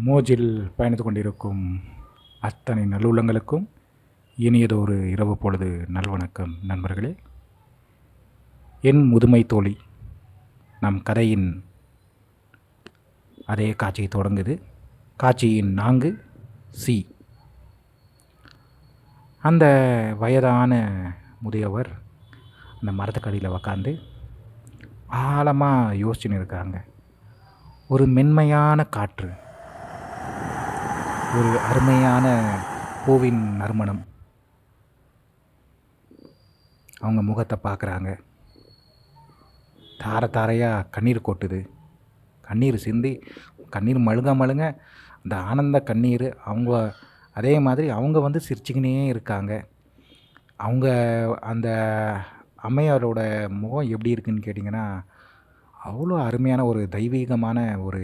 மோஜில் பயணித்து கொண்டிருக்கும் அத்தனை நல்லுள்ளங்களுக்கும் இனியதொரு இரவு பொழுது நல்வணக்கம் நண்பர்களே. என் முதுமை தோழி நம் கதையின் அதே காட்சி தொடங்குது. காட்சியின் 4 சி. அந்த வயதான முதியவர் அந்த மரத்துக்கடியில் உக்காந்து ஆழமாக யோசிச்சுன்னு இருக்காங்க. ஒரு மென்மையான காற்று, ஒரு அருமையான பூவின் நறுமணம் அவங்க முகத்தை பார்க்குறாங்க. தார தாரையாக கண்ணீர் கொட்டுது. கண்ணீர் சிந்தி கண்ணீர் மழுங்க அந்த ஆனந்த கண்ணீர் அவங்க அதே மாதிரி அவங்க சிரிச்சுக்கினே இருக்காங்க. அவங்க அந்த அம்மையாரோட முகம் எப்படி இருக்குன்னு கேட்டிங்கன்னா, அவ்வளோ அருமையான ஒரு தெய்வீகமான ஒரு